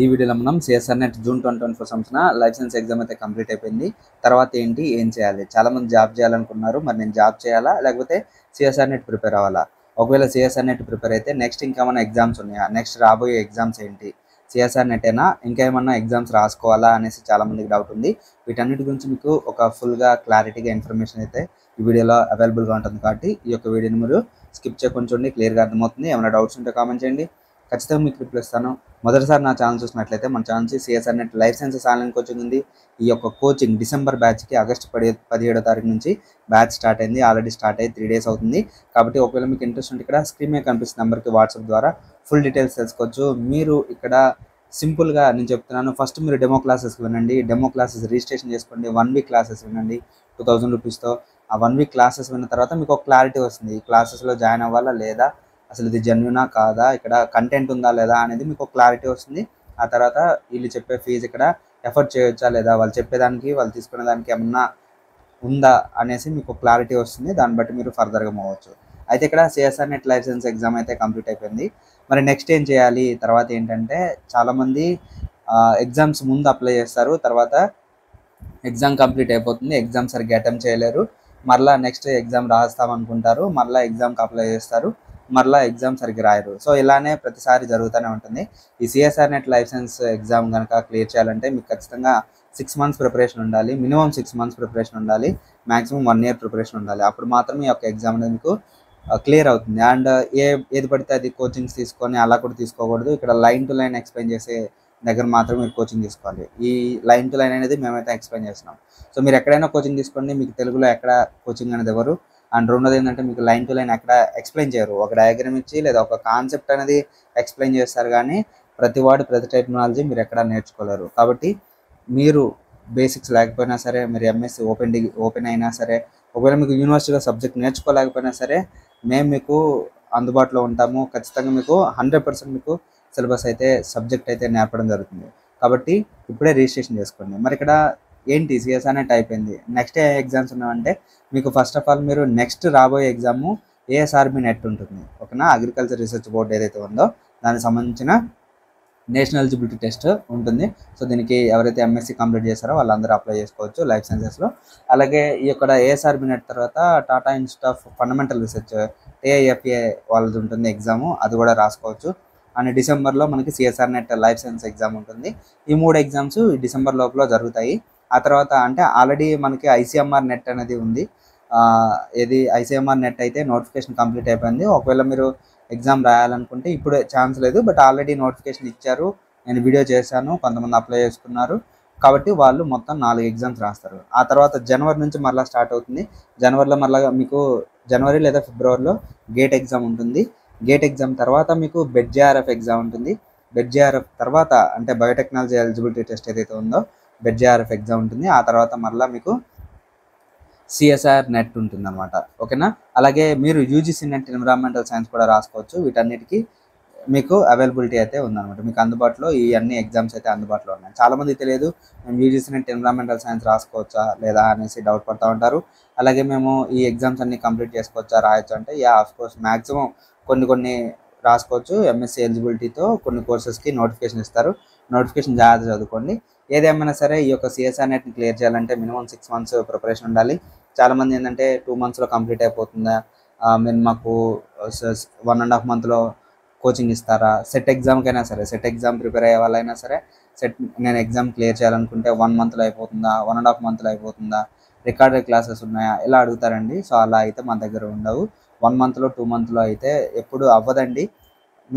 ఈ వీడియోలో మనం సిఎస్ఆర్ నెట్ జూన్ 2024 సంవత్సరం లైసెన్స్ ఎగ్జామ్ అయితే కంప్లీట్ అయిపోయింది. తర్వాత ఏంటి, ఏం చేయాలి? చాలామంది జాబ్ చేయాలనుకున్నారు. మరి నేను జాబ్ చేయాలా, లేకపోతే సిఎస్ఆర్ నెట్ ప్రిపేర్ అవ్వాలా? ఒకవేళ సిఎస్ఆర్ నెట్ ప్రిపేర్ అయితే నెక్స్ట్ ఇంకేమైనా ఎగ్జామ్స్ ఉన్నాయా, నెక్స్ట్ రాబోయే ఎగ్జామ్స్ ఏంటి, సిఎస్ఆర్ నెట్ అయినా ఇంకేమన్నా ఎగ్జామ్స్ రాసుకోవాలా అనేసి చాలామందికి డౌట్ ఉంది. వీటన్నిటి గురించి మీకు ఒక ఫుల్గా క్లారిటీగా ఇన్ఫర్మేషన్ అయితే ఈ వీడియోలో అవైలబుల్గా ఉంటుంది. కాబట్టి ఈ యొక్క వీడియోని మీరు స్కిప్ చేయకుండా చూడండి, క్లియర్గా అర్థమవుతుంది. ఏమైనా డౌట్స్ ఉంటే కామెంట్ చేయండి, ఖచ్చితంగా మీకు రిప్లై ఇస్తాను. మొదటిసారి నా ఛానల్ చూసినట్లయితే మన channel CSR NET life sciences online coaching ఉంది. ఈ యొక్క కోచింగ్ డిసెంబర్ బ్యాచ్కి ఆగస్టు 17వ తారీఖు నుంచి బ్యాచ్ స్టార్ట్ అయింది. ఆల్రెడీ స్టార్ట్ అయ్యి 3 days అవుతుంది. కాబట్టి ఒకవేళ మీకు ఇంట్రెస్ట్ ఉంటే ఇక్కడ స్క్రీన్ మీద కనిపిస్తున్న నెంబర్కి వాట్సాప్ ద్వారా ఫుల్ డీటెయిల్స్ తెలుసుకోవచ్చు. మీరు ఇక్కడ సింపుల్గా నేను చెప్తున్నాను, ఫస్ట్ మీరు డెమో క్లాసెస్కి వినండి. డెమో క్లాసెస్ రిజిస్ట్రేషన్ చేసుకోండి. 1 week క్లాసెస్ వినండి 2000 రూపీస్తో. ఆ 1 week క్లాసెస్ విన్న తర్వాత మీకు ఒక క్లారిటీ వస్తుంది. ఈ క్లాసెస్లో జాయిన్ అవ్వాలా లేదా, అసలు ఇది జెన్యునా కాదా, ఇక్కడ కంటెంట్ ఉందా లేదా అనేది మీకు క్లారిటీ వస్తుంది. ఆ తర్వాత వీళ్ళు చెప్పే ఫీజు ఇక్కడ ఎఫర్ట్ చేయొచ్చా లేదా, వాళ్ళు చెప్పేదానికి వాళ్ళు తీసుకునే దానికి ఏమన్నా ఉందా అనేసి మీకు క్లారిటీ వస్తుంది. దాన్ని బట్టి మీరు ఫర్దర్గా మూవ్ అవ్వచ్చు. అయితే ఇక్కడ సిఎస్ఆర్ నెట్ లైసెన్స్ ఎగ్జామ్ అయితే కంప్లీట్ అయిపోయింది. మరి నెక్స్ట్ ఏం చేయాలి? తర్వాత ఏంటంటే చాలామంది ఎగ్జామ్స్ ముందు అప్లై చేస్తారు, తర్వాత ఎగ్జామ్ కంప్లీట్ అయిపోతుంది, ఎగ్జామ్ సరిగ్గా అటెంప్ట్ చేయలేరు, మరలా నెక్స్ట్ ఎగ్జామ్ రాస్తామనుకుంటారు, మరలా ఎగ్జామ్కి అప్లై చేస్తారు, మరలా ఎగ్జామ్ సరిగ్గా రాయరు. సో ఇలానే ప్రతిసారి జరుగుతూనే ఉంటుంది. ఈ సిఎస్ఆర్ నెట్ లైసెన్స్ ఎగ్జామ్ కనుక క్లియర్ చేయాలంటే మీకు ఖచ్చితంగా 6 months ప్రిపరేషన్ ఉండాలి. మినిమం 6 months ప్రిపరేషన్ ఉండాలి. మ్యాక్సిమం 1 year ప్రిపరేషన్ ఉండాలి. అప్పుడు మాత్రమే ఈ యొక్క ఎగ్జామ్ అనేది మీకు క్లియర్ అవుతుంది. అండ్ ఏది పడితే అది కోచింగ్స్ తీసుకొని అలా కూడా తీసుకోకూడదు. ఇక్కడ లైన్ టు లైన్ ఎక్స్ప్లెయిన్ చేసే దగ్గర మాత్రం మీరు కోచింగ్ తీసుకోవాలి. ఈ లైన్ టు లైన్ అనేది మేమైతే ఎక్స్ప్లెయిన్ చేస్తున్నాం. సో మీరు ఎక్కడైనా కోచింగ్ తీసుకోండి, మీకు తెలుగులో ఎక్కడ కోచింగ్ అనేది ఎవరు. అండ్ రెండోది ఏంటంటే మీకు లైన్ టు లైన్ ఎక్కడ ఎక్స్ప్లెయిన్ చేయరు. ఒక డయాగ్రామ్ ఇచ్చి లేదా ఒక కాన్సెప్ట్ అనేది ఎక్స్ప్లెయిన్ చేస్తారు, కానీ ప్రతి వాడు ప్రతి టెక్నాలజీ మీరు ఎక్కడ నేర్చుకోలేరు. కాబట్టి మీరు బేసిక్స్ లేకపోయినా సరే, మీరు ఎంఎస్సి ఓపెన్ అయినా సరే, ఒకవేళ మీకు యూనివర్సిటీలో సబ్జెక్ట్ నేర్చుకోలేకపోయినా సరే, మేము మీకు అందుబాటులో ఉంటాము. ఖచ్చితంగా మీకు 100% మీకు సిలబస్ అయితే సబ్జెక్ట్ అయితే నేర్పడం జరుగుతుంది. కాబట్టి ఇప్పుడే రిజిస్ట్రేషన్ చేసుకోండి. మరి ఇక్కడ ఏంటి, సిఎస్ఆర్ నెట్ అయిపోయింది, నెక్స్ట్ ఏ ఎగ్జామ్స్ ఉన్నాయంటే మీకు ఫస్ట్ ఆఫ్ ఆల్ మీరు నెక్స్ట్ రాబోయే ఎగ్జాము ఏఎస్ఆర్బి నెట్ ఉంటుంది. ఓకేనా, అగ్రికల్చర్ రీసెర్చ్ బోర్డు ఏదైతే ఉందో దానికి సంబంధించిన నేషనల్ ఎలిజిబిలిటీ టెస్ట్ ఉంటుంది. సో దీనికి ఎవరైతే ఎంఎస్సి కంప్లీట్ చేశారో వాళ్ళందరూ అప్లై చేసుకోవచ్చు లైఫ్ సైన్సెస్లో. అలాగే ఈ యొక్క ఏఎస్ఆర్బి నెట్ తర్వాత Tata Institute of Fundamental Research AIFA వాళ్ళది ఉంటుంది ఎగ్జాము, అది కూడా రాసుకోవచ్చు. అండ్ డిసెంబర్లో మనకి CSR NET life science exam ఉంటుంది. ఈ 3 ఎగ్జామ్స్ డిసెంబర్ లోపల జరుగుతాయి. ఆ తర్వాత అంటే ఆల్రెడీ మనకి ఐసీఎంఆర్ నెట్ అనేది ఉంది. ఏది ఐసీఎంఆర్ నెట్ అయితే నోటిఫికేషన్ కంప్లీట్ అయిపోయింది. ఒకవేళ మీరు ఎగ్జామ్ రాయాలనుకుంటే ఇప్పుడే ఛాన్స్ లేదు, బట్ ఆల్రెడీ నోటిఫికేషన్ ఇచ్చారు. నేను వీడియో చేశాను, కొంతమంది అప్లై చేసుకున్నారు. కాబట్టి వాళ్ళు మొత్తం 4 ఎగ్జామ్స్ రాస్తారు. ఆ తర్వాత జనవరి నుంచి మరలా స్టార్ట్ అవుతుంది. జనవరిలో మరలా మీకు జనవరి లేదా ఫిబ్రవరిలో గేట్ ఎగ్జామ్ ఉంటుంది. గేట్ ఎగ్జామ్ తర్వాత మీకు బెడ్జేఆర్ఎఫ్ ఎగ్జామ్ ఉంటుంది. బెడ్జేఆర్ఎఫ్ తర్వాత అంటే బయోటెక్నాలజీ ఎలిజిబిలిటీ టెస్ట్ ఏదైతే ఉందో బెడ్జేఆర్ఎఫ్ ఎగ్జామ్ ఉంటుంది. ఆ తర్వాత మరలా మీకు సిఎస్ఆర్ నెట్ ఉంటుంది అనమాట. ఓకేనా, అలాగే మీరు యూజీసీ నెట్ ఎన్విరాన్మెంటల్ సైన్స్ కూడా రాసుకోవచ్చు. వీటన్నిటికీ మీకు అవైలబిలిటీ అయితే ఉందన్నమాట. మీకు అందుబాటులో ఈ అన్ని ఎగ్జామ్స్ అయితే అందుబాటులో ఉన్నాయి. చాలామంది తెలియదు మేము యూజీసీ నెట్ ఎన్విరాన్మెంటల్ సైన్స్ రాసుకోవచ్చా లేదా అనేసి డౌట్ పడుతూ ఉంటారు. అలాగే మేము ఈ ఎగ్జామ్స్ అన్ని కంప్లీట్ చేసుకోవచ్చా, రాయొచ్చు అంటే ఆఫ్కోర్స్ మ్యాక్సిమం కొన్ని రాసుకోవచ్చు. ఎంఎస్సీ ఎలిజిబిలిటీతో కొన్ని కోర్సెస్కి నోటిఫికేషన్ ఇస్తారు. నోటిఫికేషన్ జాగ్రత్త చదువుకోండి. ఏదేమైనా సరే ఈ యొక్క సిఎస్ఆర్ నెట్ని క్లియర్ చేయాలంటే మినిమం 6 months ప్రిపరేషన్ ఉండాలి. చాలామంది ఏంటంటే 2 monthsలో కంప్లీట్ అయిపోతుందా, మీరు మాకు 1.5 monthలో కోచింగ్ ఇస్తారా, సెట్ ఎగ్జామ్కైనా సరే, సెట్ ఎగ్జామ్ ప్రిపేర్ అయ్యే వాళ్ళైనా సరే, నేను ఎగ్జామ్ క్లియర్ చేయాలనుకుంటే 1 monthలో అయిపోతుందా, 1.5 monthలో అయిపోతుందా, రికార్డెడ్ క్లాసెస్ ఉన్నాయా, ఇలా అడుగుతారండి. సో అలా అయితే మన దగ్గర ఉండవు. 1 monthలో 2 monthలో అయితే ఎప్పుడు అవ్వదండి.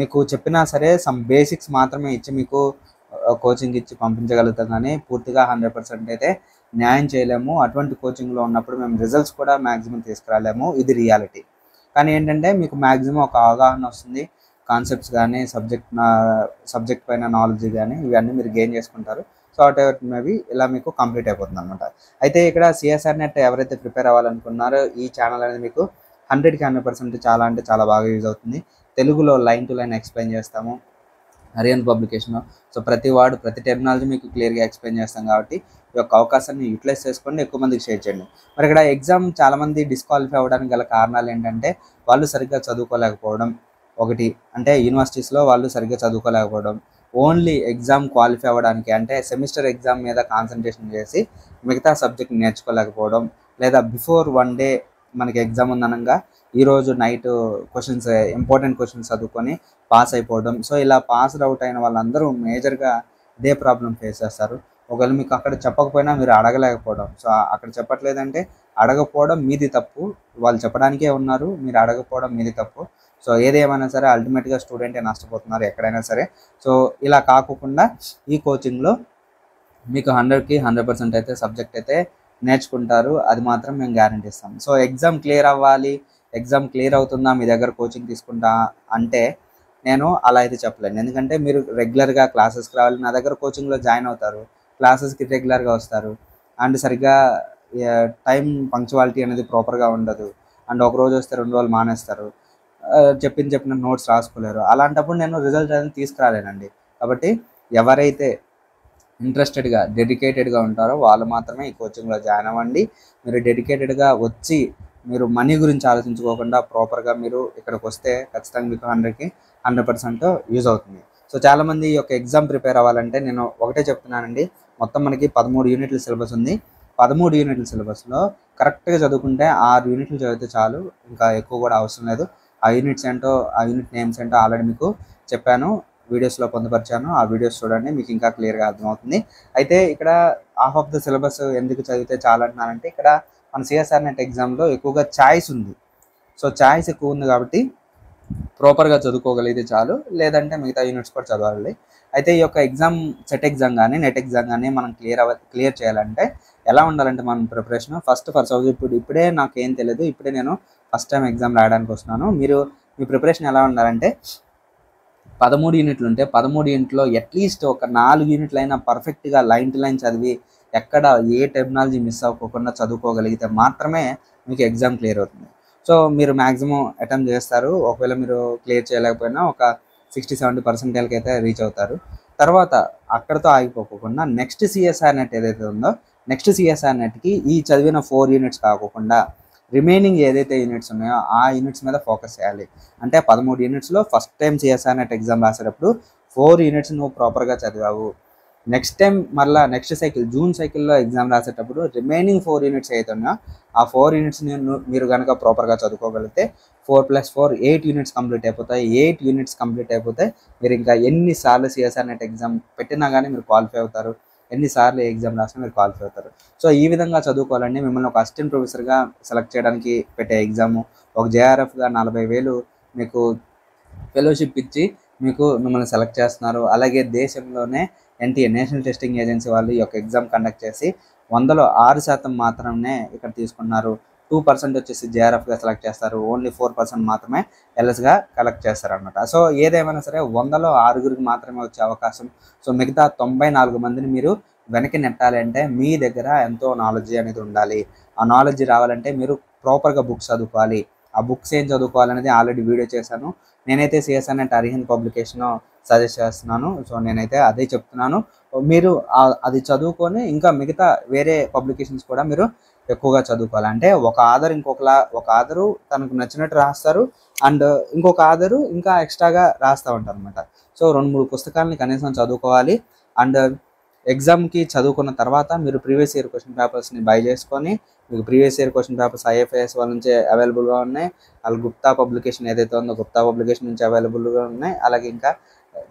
మీకు చెప్పినా సరే సమ్ బేసిక్స్ మాత్రమే ఇచ్చి మీకు కోచింగ్ ఇచ్చి పంపించగలుగుతాం, కానీ పూర్తిగా 100% అయితే న్యాయం చేయలేము. అటువంటి కోచింగ్లో ఉన్నప్పుడు మేము రిజల్ట్స్ కూడా మ్యాక్సిమం తీసుకురాలేము, ఇది రియాలిటీ. కానీ ఏంటంటే మీకు మ్యాక్సిమం ఒక అవగాహన వస్తుంది. కాన్సెప్ట్స్ కానీ సబ్జెక్ట్ పైన నాలెడ్జ్ కానీ ఇవన్నీ మీరు గెయిన్ చేసుకుంటారు. సో వాట్ ఎవర్ మేబీ ఇలా మీకు కంప్లీట్ అయిపోతుంది అనమాట. అయితే ఇక్కడ సిఎస్ఆర్ నెట్ ఎవరైతే ప్రిపేర్ అవ్వాలనుకున్నారో ఈ ఛానల్ అనేది మీకు 100కి 100% చాలా అంటే చాలా బాగా యూజ్ అవుతుంది. తెలుగులో లైన్ టు లైన్ ఎక్స్ప్లెయిన్ చేస్తాము, అరియన్ పబ్లికేషన్. సో ప్రతి వాడు ప్రతి టెక్నాలజీ మీకు క్లియర్గా ఎక్స్ప్లెయిన్ చేస్తాం. కాబట్టి ఈ యొక్క అవకాశాన్ని యూటిలైజ్ చేసుకోండి, ఎక్కువ మందికి షేర్ చేయండి. మరి ఇక్కడ ఎగ్జామ్ చాలామంది డిస్క్వాలిఫై అవ్వడానికి గల కారణాలు ఏంటంటే వాళ్ళు సరిగ్గా చదువుకోలేకపోవడం ఒకటి, అంటే యూనివర్సిటీస్లో వాళ్ళు సరిగ్గా చదువుకోలేకపోవడం, ఓన్లీ ఎగ్జామ్ క్వాలిఫై అవ్వడానికి, అంటే సెమిస్టర్ ఎగ్జామ్ మీద కాన్సన్ట్రేషన్ చేసి మిగతా సబ్జెక్ట్ నేర్చుకోలేకపోవడం, లేదా బిఫోర్ 1 డే మనకి ఎగ్జామ్ ఉందనగా ఈరోజు నైట్ క్వశ్చన్స్, ఇంపార్టెంట్ క్వశ్చన్స్ చదువుకొని పాస్ అయిపోవడం. సో ఇలా పాస్డ్ అవుట్ అయిన వాళ్ళందరూ మేజర్గా ఇదే ప్రాబ్లం ఫేస్ చేస్తారు. ఒకవేళ మీకు అక్కడ చెప్పకపోయినా మీరు అడగలేకపోవడం. సో అక్కడ చెప్పట్లేదంటే అడగకపోవడం మీది తప్పు, వాళ్ళు చెప్పడానికే ఉన్నారు, మీరు అడగకపోవడం మీది తప్పు. సో ఏదేమైనా సరే అల్టిమేట్గా స్టూడెంటే నష్టపోతున్నారు ఎక్కడైనా సరే. సో ఇలా కాకుండా ఈ కోచింగ్లో మీకు 100కి 100% అయితే సబ్జెక్ట్ అయితే నేర్చుకుంటారు, అది మాత్రం మేము గ్యారంటీ ఇస్తాం. సో ఎగ్జామ్ క్లియర్ అవ్వాలి, ఎగ్జామ్ క్లియర్ అవుతుందా మీ దగ్గర కోచింగ్ తీసుకుంటా అంటే నేను అలా అయితే చెప్పలేను. ఎందుకంటే మీరు రెగ్యులర్గా క్లాసెస్కి రావాలి, నా దగ్గర కోచింగ్లో జాయిన్ అవుతారు, క్లాసెస్కి రెగ్యులర్గా వస్తారు, అండ్ సరిగ్గా టైం పంక్చువాలిటీ అనేది ప్రాపర్గా ఉండదు, అండ్ ఒక రోజు వస్తే 2 రోజులు మానేస్తారు, చెప్పిన నోట్స్ రాసుకోలేరు. అలాంటప్పుడు నేను రిజల్ట్ అనేది తీసుకురాలేనండి. కాబట్టి ఎవరైతే ఇంట్రెస్టెడ్గా డెడికేటెడ్గా ఉంటారో వాళ్ళు మాత్రమే ఈ కోచింగ్లో జాయిన్ అవ్వండి. మీరు డెడికేటెడ్గా వచ్చి మీరు మనీ గురించి ఆలోచించుకోకుండా ప్రాపర్గా మీరు ఇక్కడికి వస్తే ఖచ్చితంగా మీకు 100కి 100% యూజ్ అవుతుంది. సో చాలామంది ఈ యొక్క ఎగ్జామ్ ప్రిపేర్ అవ్వాలంటే నేను ఒకటే చెప్తున్నానండి, మొత్తం మనకి 13 యూనిట్ల సిలబస్ ఉంది. 13 యూనిట్ల సిలబస్లో కరెక్ట్గా చదువుకుంటే 6 యూనిట్లు చదివితే చాలు, ఇంకా ఎక్కువ కూడా అవసరం లేదు. ఆ యూనిట్స్ ఏంటో, ఆ యూనిట్ నేమ్స్ ఏంటో ఆల్రెడీ మీకు చెప్పాను, వీడియోస్లో పొందుపరిచాను, ఆ వీడియోస్ చూడండి, మీకు ఇంకా క్లియర్గా అర్థమవుతుంది. అయితే ఇక్కడ హాఫ్ ఆఫ్ ద సిలబస్ ఎందుకు చదివితే చాలు అంటున్నానంటే, ఇక్కడ మన సిఎస్ఆర్ నెట్ ఎగ్జామ్లో ఎక్కువగా ఛాయిస్ ఉంది. సో ఛాయిస్ ఎక్కువ ఉంది కాబట్టి ప్రాపర్గా చదువుకోగలిగితే చాలు, లేదంటే మిగతా యూనిట్స్ కూడా చదవాలి. అయితే ఈ యొక్క ఎగ్జామ్, సెట్ ఎగ్జామ్ కానీ నెట్ ఎగ్జామ్ కానీ మనం క్లియర్ చేయాలంటే ఎలా ఉండాలంటే మన ప్రిపరేషన్ ఫస్ట్ ఫర్ సపోజ్ ఇప్పుడే నాకేం తెలియదు, ఇప్పుడే నేను ఫస్ట్ టైం ఎగ్జామ్ రాయడానికి వస్తున్నాను, మీ ప్రిపరేషన్ ఎలా ఉండాలంటే 13 యూనిట్లు ఉంటే 13 యూనిట్లో అట్లీస్ట్ ఒక 4 యూనిట్లు అయినా పర్ఫెక్ట్గా లైన్ టు లైన్ చదివి ఎక్కడ ఏ టెర్మినాలజీ మిస్ అవ్వకుండా చదువుకోగలిగితే మాత్రమే మీకు ఎగ్జామ్ క్లియర్ అవుతుంది. సో మీరు మ్యాక్సిమం అటెంప్ట్ చేస్తారు, ఒకవేళ మీరు క్లియర్ చేయలేకపోయినా ఒక 60-70% అయితే రీచ్ అవుతారు. తర్వాత అక్కడితో ఆగిపోకుండా నెక్స్ట్ సిఎస్ఆర్ నెట్ ఏదైతే ఉందో, నెక్స్ట్ సిఎస్ఆర్ నెట్కి ఈ చదివిన 4 యూనిట్స్ కాకుండా రిమైనింగ్ ఏదైతే యూనిట్స్ ఉన్నాయో ఆ యూనిట్స్ మీద ఫోకస్ చేయాలి. అంటే 13 యూనిట్స్లో first time CSR NET exam రాసేటప్పుడు 4 యూనిట్స్ నువ్వు ప్రాపర్గా చదివావు. నెక్స్ట్ టైం మళ్ళీ నెక్స్ట్ సైకిల్ జూన్ సైకిల్లో ఎగ్జామ్ రాసేటప్పుడు రిమైనింగ్ 4 యూనిట్స్ అయితే ఉన్నాయో ఆ 4 యూనిట్స్ని మీరు కనుక ప్రాపర్గా చదువుకోగలిగితే 4+4 8 యూనిట్స్ కంప్లీట్ అయిపోతాయి. 8 యూనిట్స్ కంప్లీట్ అయిపోతే మీరు ఇంకా ఎన్నిసార్లు సిఎస్ఆర్ నెట్ ఎగ్జామ్ పెట్టినా కానీ మీరు క్వాలిఫై అవుతారు, ఎన్నిసార్లు ఎగ్జామ్ రాసినా మీరు క్వాలిఫై అవుతారు. సో ఈ విధంగా చదువుకోవాలండి. మిమ్మల్ని ఒక అసిస్టెంట్ ప్రొఫెసర్గా సెలెక్ట్ చేయడానికి పెట్టే ఎగ్జాము, ఒక జేఆర్ఎఫ్గా 40,000 మీకు ఫెలోషిప్ ఇచ్చి మిమ్మల్ని సెలెక్ట్ చేస్తున్నారు. అలాగే దేశంలోనే ఎన్టీఏ నేషనల్ టెస్టింగ్ ఏజెన్సీ వాళ్ళు ఈ యొక్క ఎగ్జామ్ కండక్ట్ చేసి 100లో 6% మాత్రమే ఇక్కడ తీసుకున్నారు. 2% వచ్చేసి జేఆర్ఎఫ్గా సెలెక్ట్ చేస్తారు, ఓన్లీ 4% మాత్రమే ఎల్ఎస్గా కలెక్ట్ చేస్తారనమాట. సో ఏదేమైనా సరే 100లో 6 మాత్రమే వచ్చే అవకాశం. సో మిగతా 94 మందిని మీరు వెనక్కి నెట్టాలి అంటే మీ దగ్గర ఎంతో నాలెడ్జ్ అనేది ఉండాలి. ఆ నాలెడ్జ్ రావాలంటే మీరు ప్రాపర్గా బుక్స్ చదువుకోవాలి. ఆ బుక్స్ ఏం చదువుకోవాలనేది ఆల్రెడీ వీడియో చేశాను. నేనైతే CSR net Arihant publication suggest చేస్తున్నాను. సో నేనైతే అదే చెప్తున్నాను, మీరు అది చదువుకొని ఇంకా మిగతా వేరే పబ్లికేషన్స్ కూడా మీరు ఎక్కువగా చదువుకోవాలి. అంటే ఒక ఆథరు తనకు నచ్చినట్టు రాస్తారు, అండ్ ఇంకొక ఆథరు ఇంకా ఎక్స్ట్రాగా రాస్తూ ఉంటారు అనమాట. సో 2-3 పుస్తకాలని కనీసం చదువుకోవాలి. అండ్ ఎగ్జామ్కి చదువుకున్న తర్వాత మీరు ప్రీవియస్ ఇయర్ క్వశ్చన్ పేపర్స్ని బై చేసుకొని, మీకు ప్రీవియస్ ఇయర్ క్వశ్చన్ పేపర్స్ ఐఎఫ్ఐఎస్ వాళ్ళ నుంచి అవైలబుల్గా ఉన్నాయి, అలాగే గుప్తా పబ్లికేషన్ ఏదైతే ఉందో గుప్తా పబ్లికేషన్ నుంచి అవైలబుల్గా ఉన్నాయి, అలాగే ఇంకా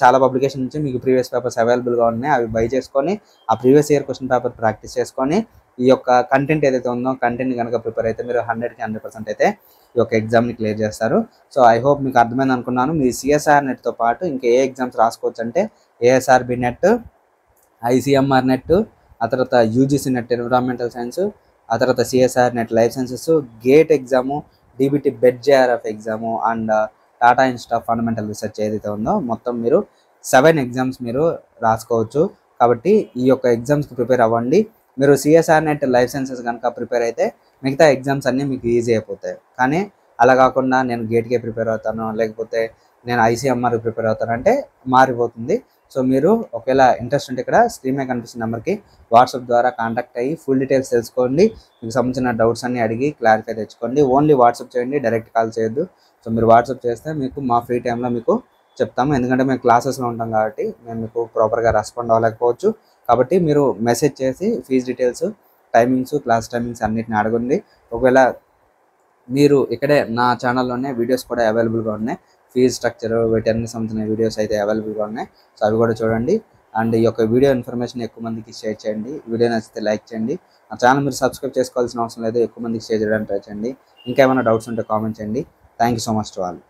చాలా పబ్లికేషన్ నుంచి మీకు ప్రీవియస్ పేపర్స్ అవైలబుల్గా ఉన్నాయి, అవి బై చేసుకొని ఆ previous year question paper practice చేసుకొని ఈ యొక్క కంటెంట్ ఏదైతే ఉందో కంటెంట్ కనుక ప్రిపేర్ అయితే మీరు 100కి 100% అయితే ఈ యొక్క ఎగ్జామ్ని క్లియర్ చేస్తారు. సో ఐ హోప్ మీకు అర్థమైంది అనుకున్నాను. మీ సిఎస్ఆర్ నెట్తో పాటు ఇంకా ఏ ఎగ్జామ్స్ రాసుకోవచ్చు అంటే ఏఎస్ఆర్బి నెట్, ఐసీఎంఆర్ నెట్, ఆ తర్వాత యూజీసీ నెట్ ఎన్విరాన్మెంటల్ సైన్స్, ఆ తర్వాత CSR NET life sciences, gate exam, DBT bed JRF exam, and Tata Institute of Fundamental research ఏదైతే ఉందో మొత్తం మీరు 7 ఎగ్జామ్స్ మీరు రాసుకోవచ్చు. కాబట్టి ఈ యొక్క ఎగ్జామ్స్కి ప్రిపేర్ అవ్వండి. మీరు సిఎస్ఆర్ నెట్ లైఫ్ సైన్సెస్ కనుక ప్రిపేర్ అయితే మిగతా ఎగ్జామ్స్ అన్నీ మీకు ఈజీ అయిపోతాయి. కానీ అలా కాకుండా నేను గేట్కే ప్రిపేర్ అవుతాను, లేకపోతే నేను ఐసీఎంఆర్ ప్రిపేర్ అవుతాను అంటే మారిపోతుంది. సో మీరు ఒకవేళ ఇంట్రెస్ట్ ఉంటే ఇక్కడ స్క్రీన్ మీద కనిపిస్తున్న నెంబర్కి వాట్సాప్ ద్వారా కాంటాక్ట్ అయ్యి ఫుల్ డీటెయిల్స్ తెలుసుకోండి. మీకు సంబంధించిన డౌట్స్ అన్నీ అడిగి క్లారిఫై తెచ్చుకోండి. ఓన్లీ వాట్సాప్ చేయండి, డైరెక్ట్ కాల్ చేయొద్దు. సో మీరు వాట్సాప్ చేస్తే మీకు మా ఫ్రీ టైంలో మీకు చెప్తాము. ఎందుకంటే మేము క్లాసెస్లో ఉంటాం కాబట్టి మేము మీకు ప్రాపర్గా రెస్పాండ్ అవ్వలేకపోవచ్చు. కాబట్టి మీరు మెసేజ్ చేసి fee details, timings, class timings అన్నిటిని అడగండి. ఒకవేళ మీరు ఇక్కడే నా ఛానల్లోనే వీడియోస్ కూడా అవైలబుల్గా ఉన్నాయి. ఫీజ్ స్ట్రక్చర్ వీటన్ని సంబంధించిన వీడియోస్ అయితే అవైలబుల్గా ఉన్నాయి. సో అవి కూడా చూడండి. అండ్ ఈ యొక్క వీడియో ఇన్ఫర్మేషన్ ఎక్కువ మందికి షేర్ చేయండి. వీడియో నచ్చితే లైక్ చేయండి. నా ఛానల్ మీరు సబ్స్క్రైబ్ చేసుకోవాల్సిన అవసరం లేదు. ఎక్కువ మందికి షేర్ చేయడానికి ట్రై చేయండి. ఇంకా ఏమైనా డౌట్స్ ఉంటే కామెంట్ చేయండి. Thank you so much to all.